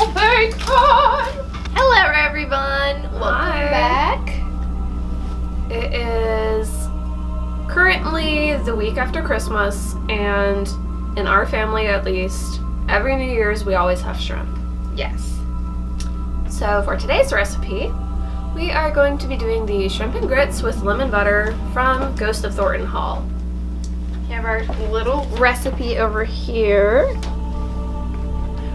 Oh, bacon! Hello, everyone. Welcome back. It is currently the week after Christmas, and in our family at least, every New Year's we always have shrimp. Yes. So for today's recipe, we are going to be doing the shrimp and grits with lemon butter from Ghost of Thornton Hall. We have our little recipe over here.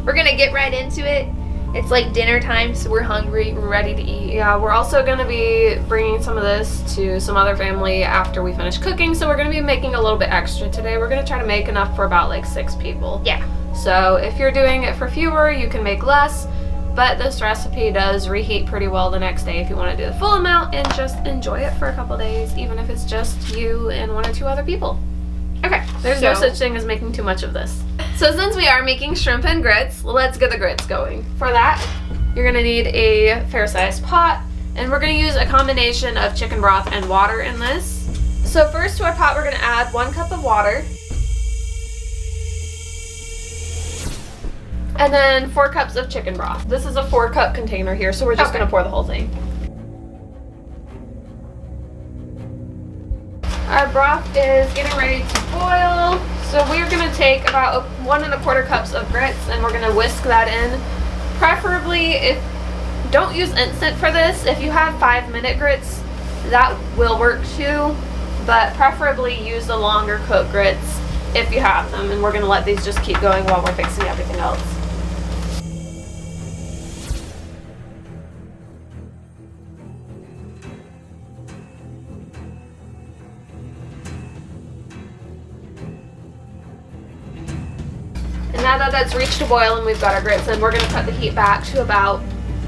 We're gonna get right into it. It's like dinner time, so we're hungry, we're ready to eat. Yeah, we're also going to be bringing some of this to some other family after we finish cooking, so we're going to be making a little bit extra today. We're going to try to make enough for about like 6 people. Yeah. So if you're doing it for fewer, you can make less, but this recipe does reheat pretty well the next day if you want to do the full amount and just enjoy it for a couple days, even if it's just you and 1 or 2 other people. Okay. There's no such thing as making too much of this. So since we are making shrimp and grits, let's get the grits going. For that, you're gonna need a fair-sized pot, and we're gonna use a combination of chicken broth and water in this. So first to our pot, we're gonna add 1 cup of water, and then 4 cups of chicken broth. This is a 4-cup container here, so we're just gonna pour the whole thing. Our broth is getting ready to boil, so we're going to take about 1 1/4 cups of grits and we're going to whisk that in. Preferably, don't use instant for this. If you have 5-minute grits, that will work too, but preferably use the longer cooked grits if you have them, and we're going to let these just keep going while we're fixing everything else. Now that that's reached a boil and we've got our grits in, we're going to cut the heat back to about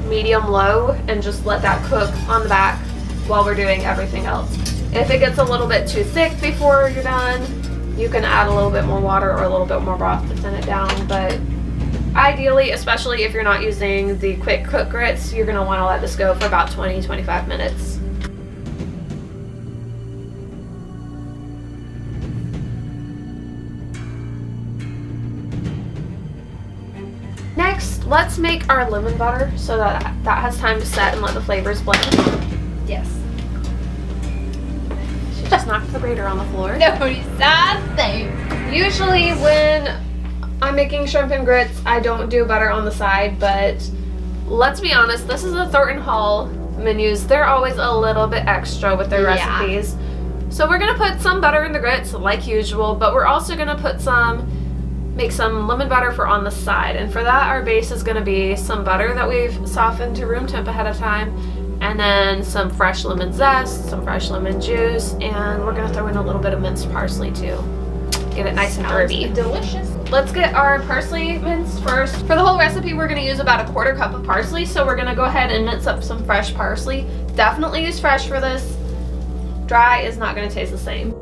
medium-low and just let that cook on the back while we're doing everything else. If it gets a little bit too thick before you're done, you can add a little bit more water or a little bit more broth to thin it down, but ideally, especially if you're not using the quick cook grits, you're going to want to let this go for about 20-25 minutes. Next, let's make our lemon butter so that has time to set and let the flavors blend. Yes. She just knocked the grater on the floor. Nobody's that thing. Usually when I'm making shrimp and grits, I don't do butter on the side, but let's be honest, this is the Thornton Hall menus. They're always a little bit extra with their recipes. So we're going to put some butter in the grits like usual, but we're also going to make some lemon butter for on the side, and for that our base is going to be some butter that we've softened to room temp ahead of time, and then some fresh lemon zest, some fresh lemon juice, and we're going to throw in a little bit of minced parsley too. Get it nice and herby. Delicious. Let's get our parsley minced first. For the whole recipe we're going to use about 1/4 cup of parsley, so we're going to go ahead and mince up some fresh parsley. Definitely use fresh for this. Dry is not going to taste the same.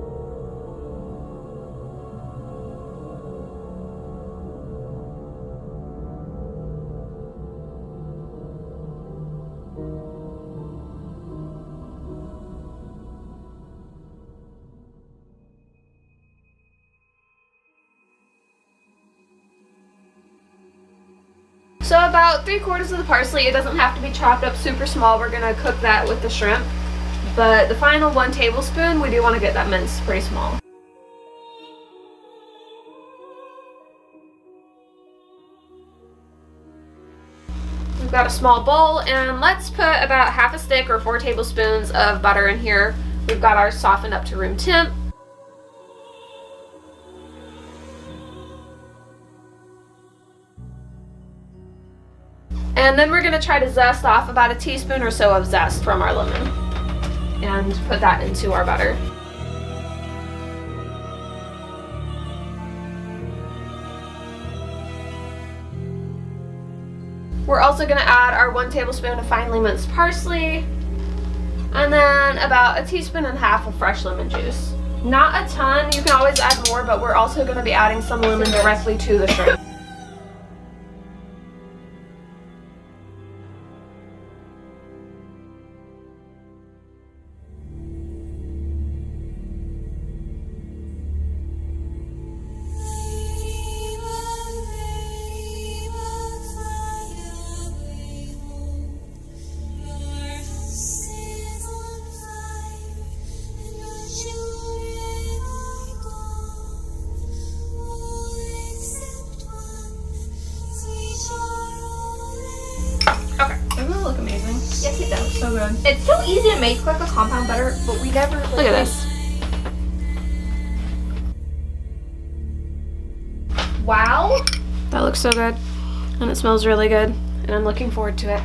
So about 3/4 of the parsley. It doesn't have to be chopped up super small. We're gonna cook that with the shrimp. But the final 1 tablespoon, we do want to get that minced pretty small. We've got a small bowl, and let's put about 1/2 stick or 4 tablespoons of butter in here. We've got ours softened up to room temp. And then we're going to try to zest off about 1 teaspoon or so of zest from our lemon and put that into our butter. We're also going to add our 1 tablespoon of finely minced parsley, and then about 1.5 teaspoons of fresh lemon juice. Not a ton, you can always add more, but we're also going to be adding some lemon directly to the shrimp. good. It's so easy to make like a compound butter, but we never like, Look at this. Wow. That looks so good. And it smells really good. And I'm looking forward to it.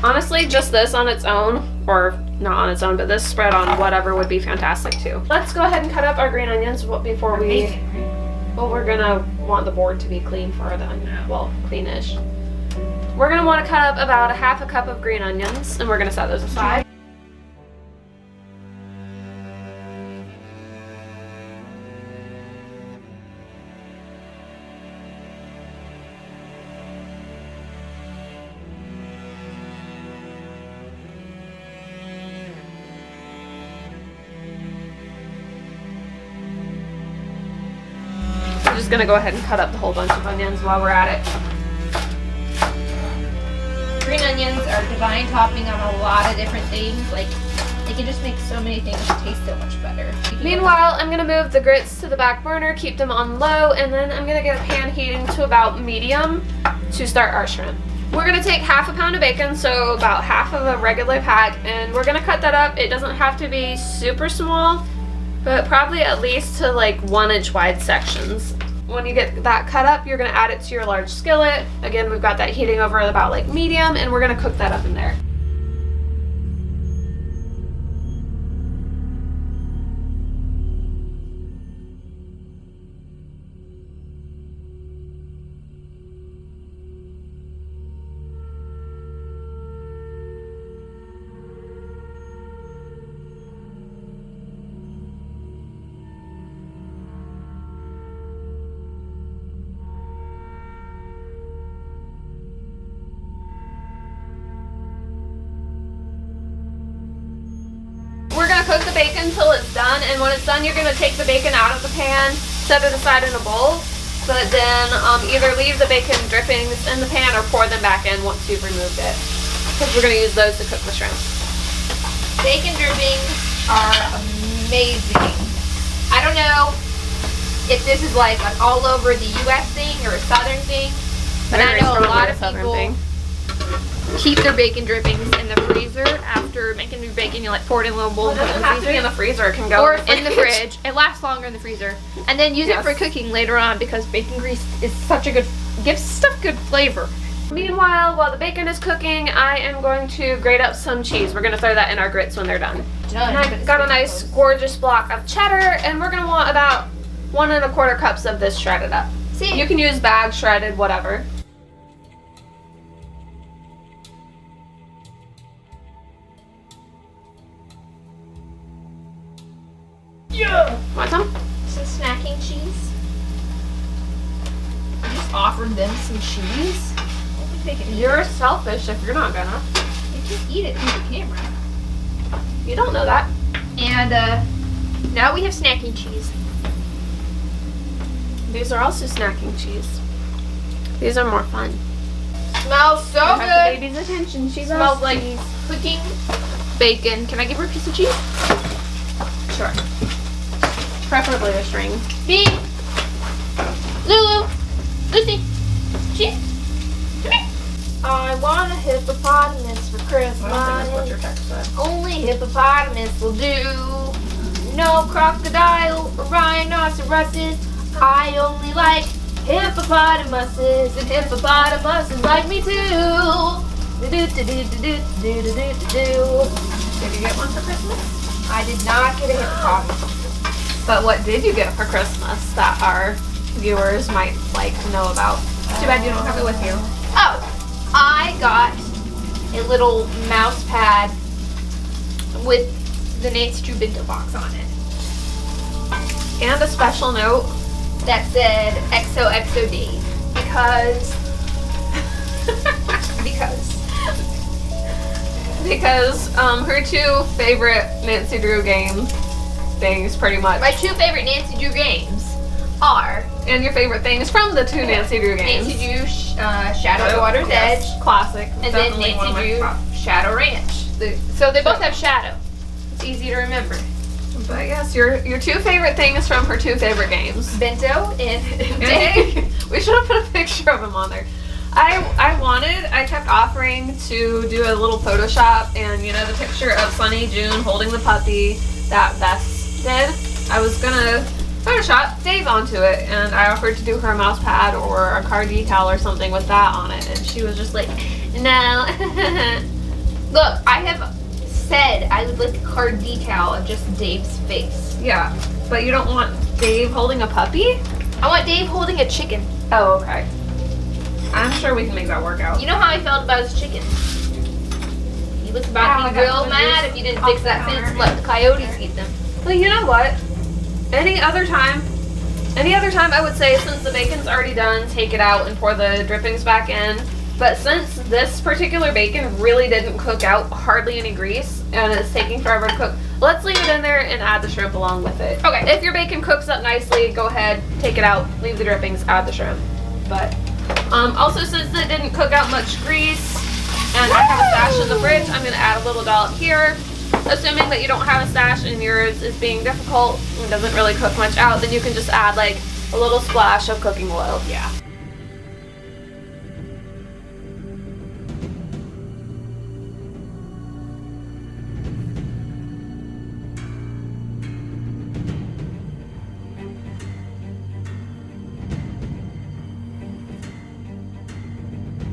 Honestly, just this on its own, or not on its own, but this spread on whatever would be fantastic too. Let's go ahead and cut up our green onions before we... Well, we're gonna want the board to be clean for the onion. Well, cleanish. We're gonna want to cut up about a half a cup of green onions, and we're gonna set those aside. I'm just gonna go ahead and cut up the whole bunch of onions while we're at it. Green onions are divine topping on a lot of different things. Like, they can just make so many things taste so much better. Meanwhile, I'm gonna move the grits to the back burner, keep them on low, and then I'm gonna get a pan heating to about medium to start our shrimp. We're gonna take half a pound of bacon, so about half of a regular pack, and we're gonna cut that up. It doesn't have to be super small, but probably at least to like 1-inch wide sections. When you get that cut up, you're gonna add it to your large skillet. Again, we've got that heating over at about like medium, and we're gonna cook that up in there. We're gonna cook the bacon until it's done, and when it's done, you're gonna take the bacon out of the pan, set it aside in a bowl, but then either leave the bacon drippings in the pan or pour them back in once you've removed it, because we're gonna use those to cook the shrimp. Bacon drippings are amazing. I don't know if this is like an all over the U.S. thing or a Southern thing, but I know a lot of people keep their bacon drippings in the freezer. After making your bacon, you like pour it in a little bowl. Well, it doesn't have to be in the freezer. It can go or in the fridge. It lasts longer in the freezer, and then use it for cooking later on because bacon grease is such a good gives stuff good flavor. Meanwhile, while the bacon is cooking, I am going to grate up some cheese. We're gonna throw that in our grits when they're done. And I've got a nice, gorgeous block of cheddar, and we're gonna want about 1 1/4 cups of this shredded up. See, You can use bag, shredded, whatever. yeah. Want some? Some snacking cheese. I just offered them some cheese. I don't think they can eat You're it. selfish if you're not gonna. They just eat it through the camera. You don't know that. And now we have snacking cheese. These are also snacking cheese. These are more fun. Smells so Have the good. baby's attention. She Smells loves like cheese. cooking bacon. Can I give her a piece of cheese? Sure. Preferably a string. Me. Lulu. Lucy. Cheese. Come here. I want a hippopotamus for Christmas. what your text said. Only hippopotamus will do. No crocodile or rhinoceroses. I only like hippopotamuses, and hippopotamuses like me too. Did you get one for Christmas? I did not get a hippopotamus. But what did you get for Christmas that our viewers might like to know about? Too bad you don't have it with you. Oh, I got a little mouse pad with the Nancy Drew bento box on it. And a special note That said XOXOD because her two favorite Nancy Drew game things, pretty much. my two favorite Nancy Drew games are And your favorite things from the two Nancy Drew games. Nancy Drew Shadow of the Water's Edge, Classic. and then Definitely one of Nancy my Drew top. Shadow Ranch. So they both have shadow. It's easy to remember. But yes, your two favorite things from her two favorite games. Bento and Hey, we should have put a picture of him on there. I kept offering to do a little Photoshop, and you know the picture of Sunny June holding the puppy that Bess did? I was gonna Photoshop Dave onto it, and I offered to do her mouse pad or a car decal or something with that on it, and she was just like, no. Look, I have said I would like a car decal of just Dave's face. Yeah, but you don't want Dave holding a puppy? I want Dave holding a chicken. Oh, okay. I'm sure we can make that work out. You know how I felt about his chicken? He was about to be real mad if you didn't fix that fence and let the coyotes eat them. Well, you know what? Any other time I would say, since the bacon's already done, take it out and pour the drippings back in. But since this particular bacon really didn't cook out hardly any grease and it's taking forever to cook, let's leave it in there and add the shrimp along with it. Okay, if your bacon cooks up nicely, go ahead, take it out, leave the drippings, add the shrimp. But also, since it didn't cook out much grease and I have a stash in the fridge, I'm going to add a little dollop here. Assuming that you don't have a stash and yours is being difficult and doesn't really cook much out, then you can just add like a little splash of cooking oil. Yeah.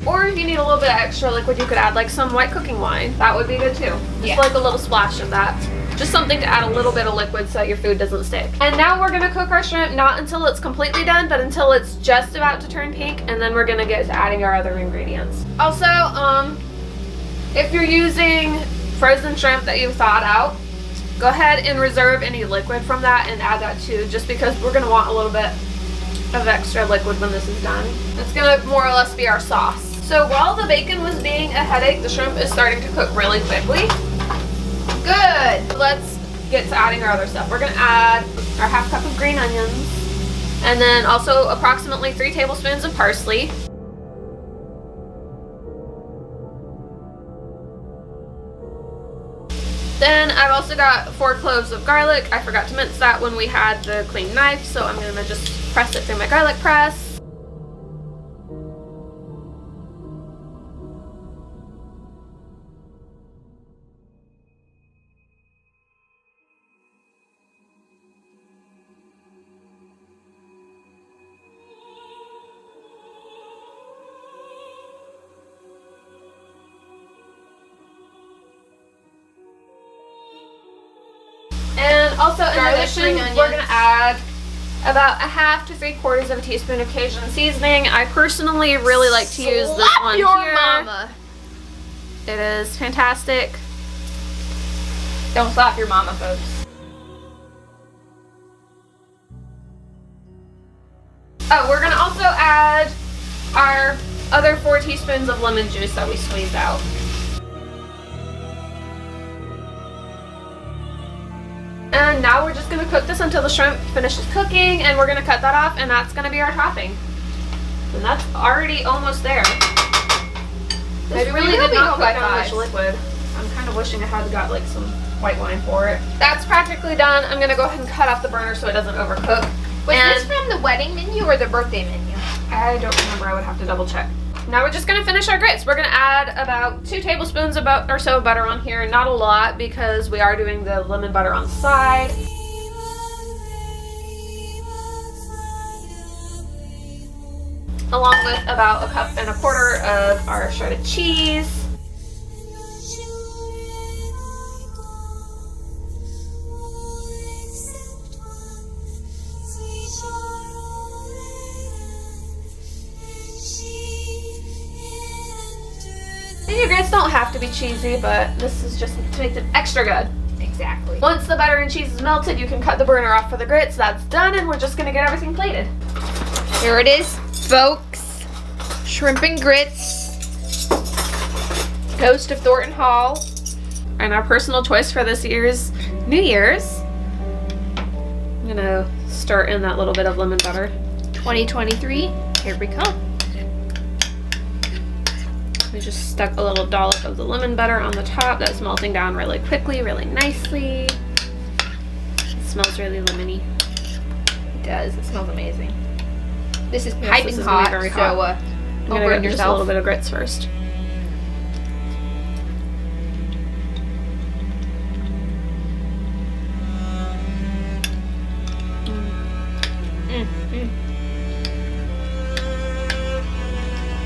Or if you need a little bit of extra liquid, you could add like some white cooking wine. That would be good too. Just like a little splash of that. Just something to add a little bit of liquid so your food doesn't stick. And now we're gonna cook our shrimp, not until it's completely done, but until it's just about to turn pink, and then we're gonna get to adding our other ingredients. Also, if you're using frozen shrimp that you've thawed out, go ahead and reserve any liquid from that and add that too, just because we're gonna want a little bit of extra liquid when this is done. It's gonna more or less be our sauce. So while the bacon was being a headache, the shrimp is starting to cook really quickly. Good. Let's get to adding our other stuff. We're gonna add our half cup of green onions, and then also approximately 3 tablespoons of parsley. Then I've also got 4 cloves of garlic. I forgot to mince that when we had the clean knife, so I'm gonna just press it through my garlic press. And also in addition, we're going to add about a half to 3/4 of a teaspoon of Cajun seasoning. I personally really like to use this one here. Slap your mama. It is fantastic. Don't slap your mama, folks. Oh, we're going to also add our other 4 teaspoons of lemon juice that we squeezed out. And now we're just going to cook this until the shrimp finishes cooking, and we're going to cut that off, and that's going to be our topping. And that's already almost there. This really did not cook down much liquid. I'm kind of wishing I had got like some white wine for it. That's practically done. I'm going to go ahead and cut off the burner so it doesn't overcook. Was this from the wedding menu or the birthday menu? I don't remember. I would have to double check. Now we're just going to finish our grits. We're going to add about 2 tablespoons or so of butter on here. Not a lot because we are doing the lemon butter on the side. Along with about 1.25 cups of our shredded cheese. Your grits don't have to be cheesy, but this is just to make them extra good. Exactly. Once the butter and cheese is melted, you can cut the burner off for the grits. That's done, and we're just gonna get everything plated. Here it is, folks. Shrimp and grits. Toast of Thornton Hall. And our personal choice for this year's New Year's. I'm gonna stir in that little bit of lemon butter. 2023, here we come. We just stuck a little dollop of the lemon butter on the top. That's melting down really quickly, really nicely. It smells really lemony. It does. It smells amazing. This is Yes, piping this is hot, very so hot. I'm gonna Over get just a yourself. little bit of grits first.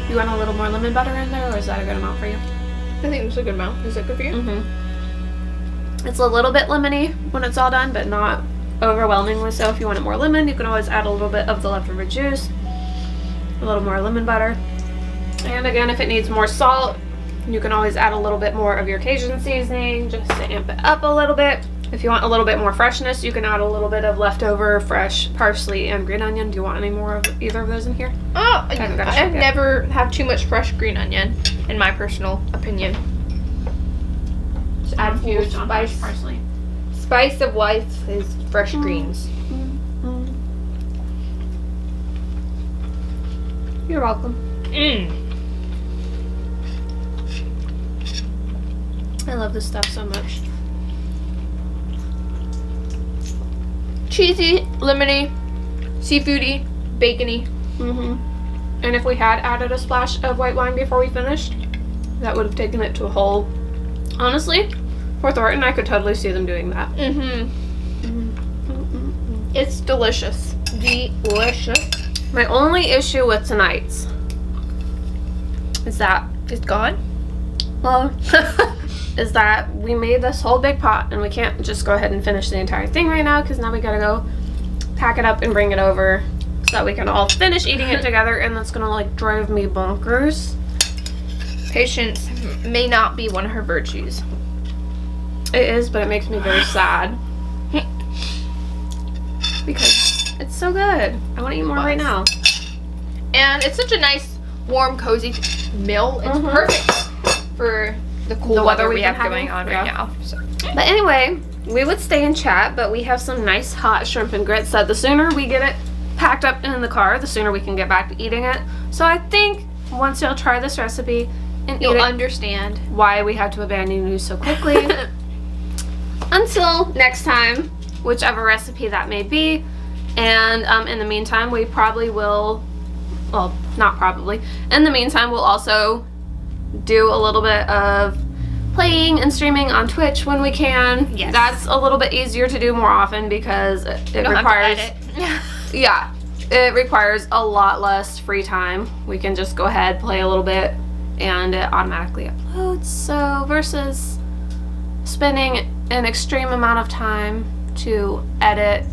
You want a little more lemon butter in there, or is that a good amount for you? I think it's a good amount. Is it good for you? Mm-hmm. It's a little bit lemony when it's all done, but not overwhelmingly so. If you want it more lemon, you can always add a little bit of the leftover juice, a little more lemon butter. And again, if it needs more salt, you can always add a little bit more of your Cajun seasoning just to amp it up a little bit. If you want a little bit more freshness, you can add a little bit of leftover fresh parsley and green onion. Do you want any more of either of those in here? Oh, haven't got a I've shake yet. never had too much fresh green onion, in my personal opinion. Just add a few Huge on fresh spice. parsley. Spice of life is fresh greens. You're welcome. I love this stuff so much. Cheesy, lemony, seafoody, bacony. And if we had added a splash of white wine before we finished, that would have taken it to a whole. Honestly, for Thornton, I could totally see them doing that. It's delicious. Delicious. My only issue with tonight's is that It's gone? well, is that we made this whole big pot and we can't just go ahead and finish the entire thing right now because now we gotta go pack it up and bring it over so that we can all finish eating it together, and that's gonna like drive me bonkers. Patience may not be one of her virtues. It is, but it makes me very sad because it's so good. I want to eat more right now. And it's such a nice, warm, cozy meal. It's perfect for the cool The weather weather we we've have been going having, on right yeah. now. So. But anyway, we would stay and chat, but we have some nice hot shrimp and grits that the sooner we get it packed up in the car, the sooner we can get back to eating it. So I think once you'll try this recipe and You'll eat it, understand. why we had to abandon you so quickly. Until next time, whichever recipe that may be. And in the meantime, we probably will, well, not probably. In the meantime, we'll also do a little bit of playing and streaming on Twitch when we can. Yes. That's a little bit easier to do more often because it You don't requires, have to edit. yeah, it requires a lot less free time. We can just go ahead, play a little bit, and it automatically uploads. So versus spending an extreme amount of time to edit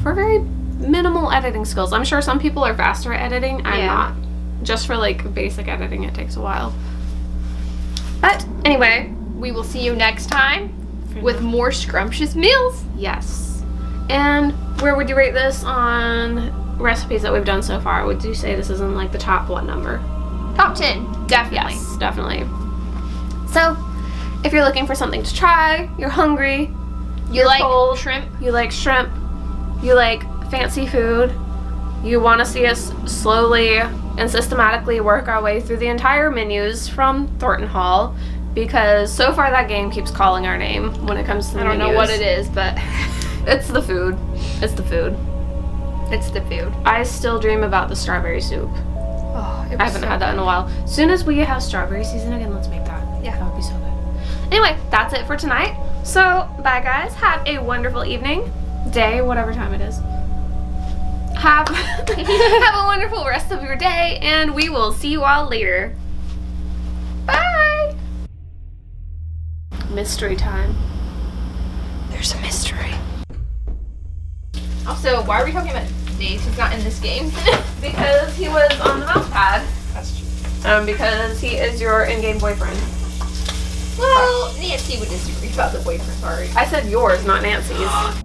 for very minimal editing skills. I'm sure some people are faster at editing. I'm Yeah. not. Just for like basic editing, it takes a while. But anyway, We will see you next time with more scrumptious meals. yes. And where would you rate this on recipes that we've done so far? Would you say this is in like the top what number? Top 10, definitely. Yes, definitely. So, if you're looking for something to try, you're hungry, You like cold, shrimp? you like shrimp, you like fancy food, you want to see us slowly and systematically work our way through the entire menus from Thornton Hall, because so far that game keeps calling our name when it comes to the I don't know menus. what it is, but It's the food. It's the food. it's the food. I still dream about the strawberry soup. Oh, it I was haven't so had that in a while. As soon as we have strawberry season again, let's make that. Yeah. That would be so good. Anyway, that's it for tonight. So, bye guys. Have a wonderful evening, day, whatever time it is. Have a wonderful rest of your day, and we will see you all later. Bye. Mystery time. There's a mystery. Also, why are we talking about Dave? He's not in this game. Because he was on the mouse pad. That's true. Because he is your in-game boyfriend. Well, Nancy would disagree about the boyfriend. Sorry. I said yours, not Nancy's.